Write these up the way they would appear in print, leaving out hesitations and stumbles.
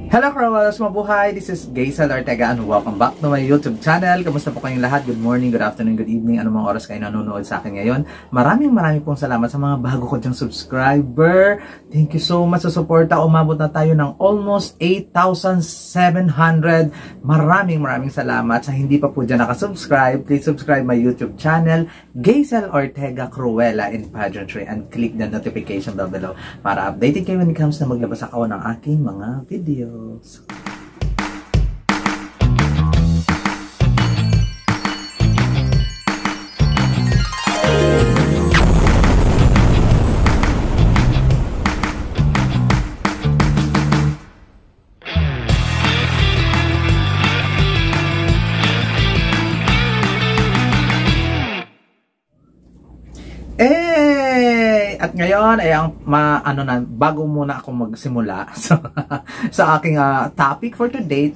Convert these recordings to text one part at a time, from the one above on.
Hello Crowellers, mabuhay! This is Gaysel Ortega and welcome back to my YouTube channel. Kamusta po kayong lahat? Good morning, good afternoon, good evening. Anong mga oras kayo nanonood sa akin ngayon? Maraming pong salamat sa mga bago ko dyang subscriber. Thank you so much sa suporta. Umabot na tayo ng almost 8,700. Maraming salamat. Sa hindi pa po dyan nakasubscribe, please subscribe my YouTube channel, Gaysel Ortega Cruella in Pageantry, and click the notification bell below para updated kayo when it comes na maglabas ako ng aking mga video. At ngayon ay bago muna ako magsimula sa aking topic for today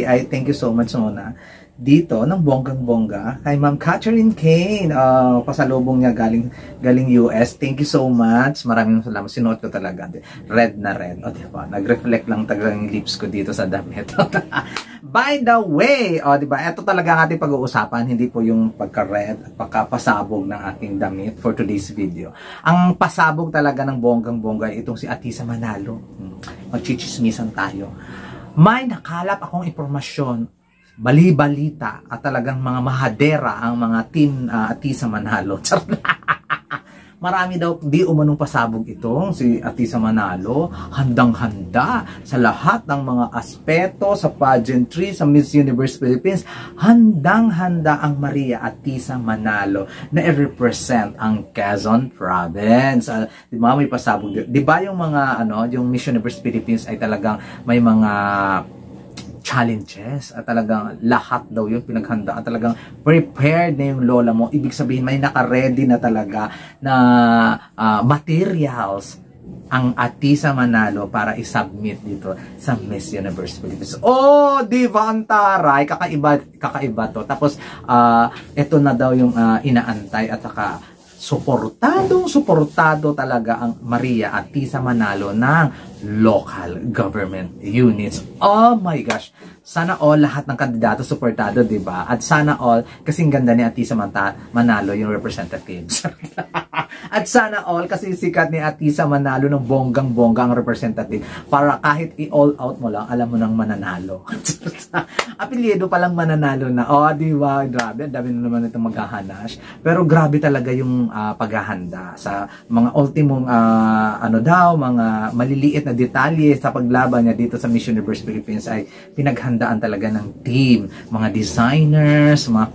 ay thank you so much muna dito ng bonggang-bongga kay Ma'am Catherine Kane. Pasalubong niya galing US. Thank you so much. Maraming salamat. Sinuot ko talaga. Red na red. O diba? Nag-reflect lang talaga yung lips ko dito sa damit. By the way, diba? Ito talaga ang ating pag-uusapan. Hindi po yung pagka-red at pagka-pasabog ng ating damit for today's video. Ang pasabog talaga ng bonggang-bongga ay itong si Atisa Manalo. Magchichismisan tayo. May nakalap akong impormasyon, bali-balita at talagang mga mahadera ang mga team Atisa Manalo. Marami daw di umanong pasabog itong si Atisa Manalo. Handang-handa sa lahat ng mga aspeto sa pageantry, sa Miss Universe Philippines. Handang-handa ang Maria Atisa Manalo na i-represent ang Quezon Province. Di ba may pasabog? Di ba yung mga yung Miss Universe Philippines ay talagang may mga challenges at talagang lahat daw yung pinaghandaan, talagang prepared na yung lola mo. Ibig sabihin may naka-ready na talaga na materials ang Atisa Manalo para i-submit dito sa Miss Universe Philippines. Oh, diba ang taray? Kakaiba to. Tapos ito na daw yung inaantay at saka suportado talaga ang Maria Atisa Manalo ng local government units. Oh my gosh! Sana all lahat ng kandidato suportado, di ba? At sana all, kasing ganda ni Atisa Manalo yung representatives. At sana all, kasi sikat ni Atisa Manalo ng bonggang-bongga ang representative para kahit i-all out mo lang, alam mo nang mananalo. Apelyido palang mananalo na. Oh, di ba? Grabe, dami na naman itong maghahanash. Pero grabe talaga yung paghahanda sa mga ultimong mga maliliit na detalye sa paglaban niya dito sa Miss Universe Philippines ay pinaghandaan talaga ng team, mga designers, mga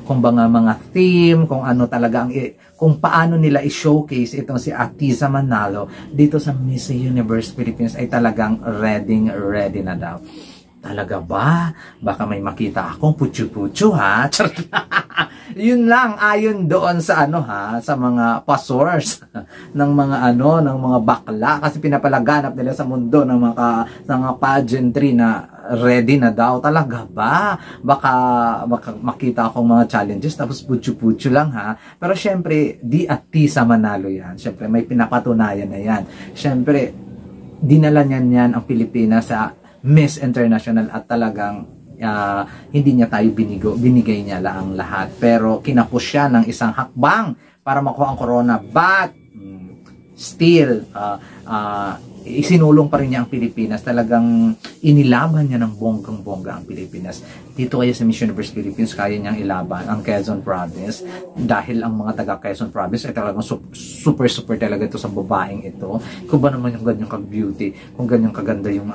kung mga theme, kung kung paano nila i-showcase itong si Atisa Manalo dito sa Miss Universe Philippines ay talagang ready na daw. Talaga ba? Baka may makita akong putyo-putyo ha? Yun lang ayon doon sa sa mga pasors ng mga bakla kasi pinapalaganap nila sa mundo ng mga pageantry na ready na daw. Talaga ba? Baka makita akong mga challenges tapos putyo-putyo lang ha. Pero syempre di Atisa Manalo yan. Syempre may pinapatunayan na yan. Syempre dinala niyan ang Pilipinas sa Miss International at talagang hindi niya tayo binigay niya lang lahat. Pero kinapos siya ng isang hakbang para makuha ang corona. But still, isinulong pa rin niya ang Pilipinas. Talagang inilaban niya ng bonggang-bongga ang Pilipinas. Dito kaya sa Miss Universe Philippines, kaya niyang ilaban ang Quezon Province. Dahil ang mga taga Quezon Province ay talagang super talaga ito sa babaeng ito. Kung ba naman yung ganyang kag-beauty, kung ganyang kaganda yung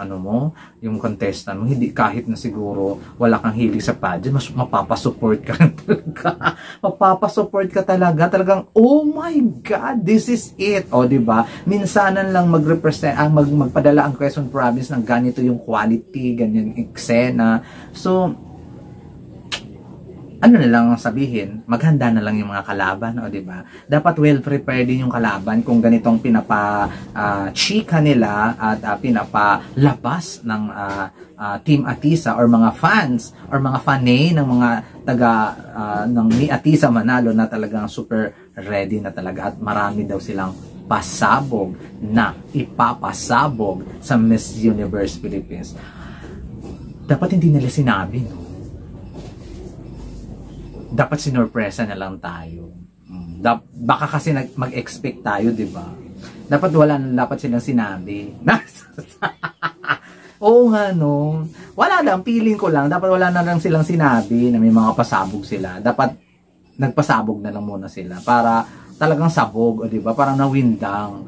yung contestant mo, hindi kahit na siguro wala kang hilig sa pageant, mas mapapasupport ka talaga. Mapapasupport ka talaga. Talagang, oh my God, this is it. O, diba? Minsanan lang mag-represent, magpadala ang Quezon Province ng ganito yung quality, ganyan eksena. So, na lang sabihin, maghanda na lang yung mga kalaban, o diba? Dapat well prepared din yung kalaban kung ganitong chika nila at pinapalabas ng Team Atisa or mga fans or mga fanay ng mga taga ni Atisa Manalo na talagang super ready na talaga at marami daw silang pasabog na ipapasabog sa Miss Universe Philippines. Dapat hindi nila sinabi, no? Dapat sinurpresa na lang tayo. Baka kasi mag-expect tayo, di ba? Dapat silang sinabi. Oo nga, no? Wala lang, feeling ko lang, dapat wala na lang silang sinabi na may mga pasabog sila. Dapat nagpasabog na lang muna sila para talagang sabog, o di ba? Parang nawindang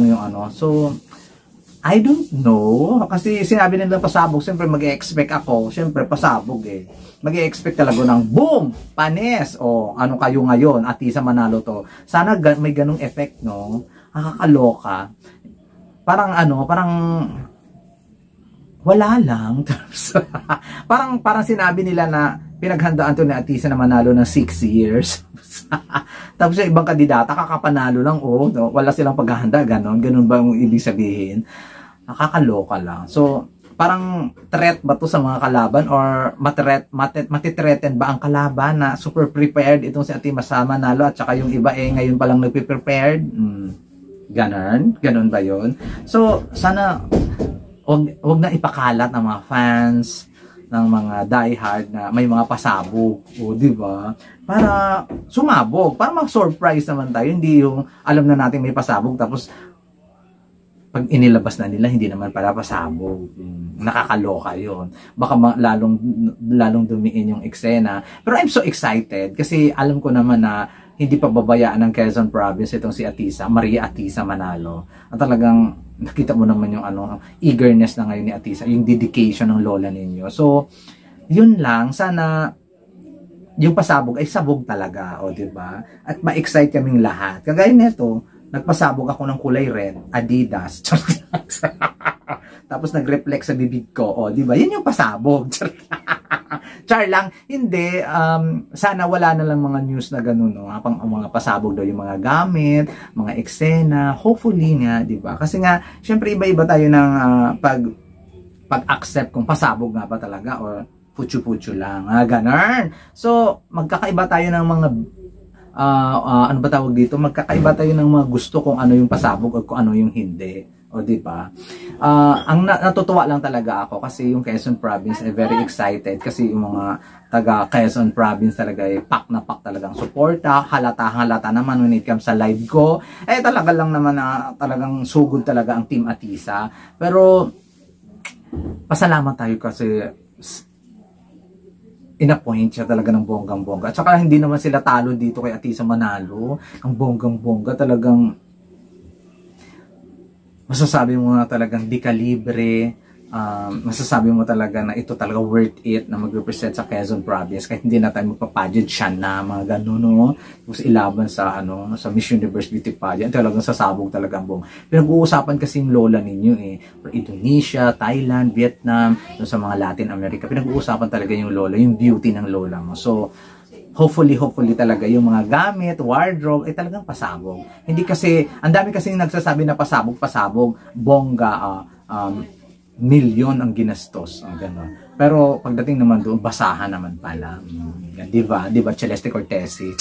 yung ano. So, I don't know. Kasi sinabi nila pasabog, siyempre mag-e-expect ako. Siyempre, pasabog eh. Mag-e-expect talaga ng boom! Panis! O ano kayo ngayon? Atisa manalo to. Sana may ganung effect, no? Nakakaloka. Parang parang wala lang. parang sinabi nila na pinaghandaan to ni Atisa na manalo ng 6 years. Tapos yung ibang kandidata, kakapanalo lang, no? Wala silang paghahanda, ganun ba yung ibig sabihin? Nakakaloka lang. So, parang threat ba to sa mga kalaban or matitreaten ba ang kalaban na super prepared itong si Atisa manalo at saka yung iba ngayon pa lang nagpe-prepared? Ganon ba yun? So, sana wag na ipakalat ng mga fans, ng mga diehard na may mga pasabog, o di ba? Para sumabog, para mag-surprise naman tayo, hindi yung alam na natin may pasabog tapos pag inilabas na nila hindi naman pala pasabog. Nakakaloka 'yon. Baka lalong dumiin yung eksena. Pero I'm so excited kasi alam ko naman na hindi pa babayaan ng Quezon Province itong si Maria Atisa Manalo. At talagang nakita mo naman yung eagerness na ngayon ni Atisa, yung dedication ng lola ninyo. So, yun lang, sana yung pasabog ay sabog talaga, o di ba? At ma-excite kaming lahat. Kagaya nito, nagpasabog ako ng kulay red, Adidas. Tapos nag-reflect sa bibig ko, o di ba? Yun yung pasabog. Char lang, hindi, sana wala na lang mga news na gano'n, no? Mga pasabog daw yung mga gamit, mga eksena, hopefully nga, di ba? Kasi nga, syempre iba-iba tayo ng pag-accept kung pasabog nga ba talaga or putyo-putyo lang, ganun. So, magkakaiba tayo ng mga, ano ba tawag dito? Magkakaiba tayo ng mga gusto kung ano yung pasabog o kung ano yung hindi. O di ba? Ang natutuwa lang talaga ako kasi yung Quezon Province ay very excited kasi yung mga taga Quezon Province talaga ay pak na pak talagang suporta, halata naman when it comes sa live ko. Talaga lang naman na talagang sugod talaga ang Team Atisa. Pero pasalamat tayo kasi in-appoint siya talaga ng bonggang-bongga. At saka hindi naman sila talo dito kay Atisa Manalo. Ang bonggang-bongga talagang masasabi mo na talagang di kalibre, masasabi mo talaga na ito talaga worth it na mag-represent sa Quezon Province kahit hindi na tayo magpa-pageant siya na mga ganun, no? Tapos ilaban sa sa Miss Universe Beauty Pageant, talagang sasabog talaga ang buong. Pinag-uusapan kasi yung lola ninyo Indonesia, Thailand, Vietnam, sa mga Latin America, pinag-uusapan talaga yung lola, yung beauty ng lola mo. So hopefully talaga yung mga gamit, wardrobe, talagang pasabog. Hindi kasi, ang dami kasi nagsasabi na pasabog, bongga, milyon ang ginastos, gano'n. Pero pagdating naman doon, basahan naman pala. Diba, Celeste Cortesi.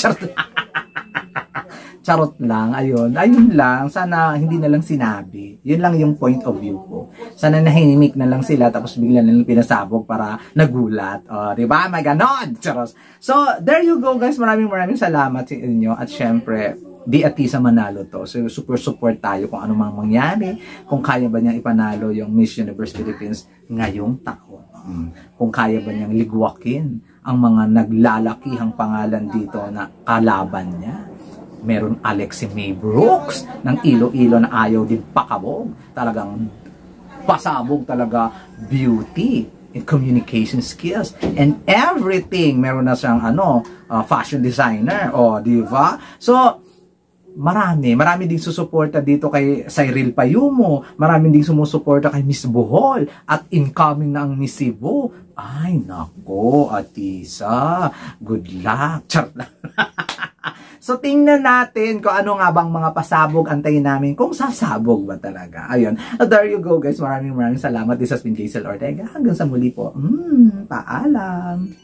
Charot lang, ayun lang, sana hindi na lang sinabi. Yun lang yung point of view ko. Sana nahimik na lang sila tapos bigla na lang pinasabog para nagulat. Diba? May ganon! Charos. So, there you go guys. Maraming salamat sa inyo. At syempre, di Atisa Manalo to. So, super support tayo kung ano mang mangyari. Kung kaya ba niyang ipanalo yung Miss Universe Philippines ngayong taon. Kung kaya ba niyang ligwakin ang mga naglalakihang pangalan dito na kalaban niya. Meron Alexi May Brooks ng Iloilo na ayaw din pakabog. Talagang pasabog talaga, beauty and communication skills and everything. Meron na siyang fashion designer, di ba? So marami ding susuporta dito kay Cyril Payumo, marami ding sumusuporta kay Miss Bohol at incoming na ang Miss Cebu. Ay nako, Atisa, good luck. So, tingnan natin kung ano nga bang mga pasabog antayin namin kung sasabog ba talaga. Ayun. There you go guys. Maraming salamat. This has been Jaisel Ortega. Hanggang sa muli po. Paalam.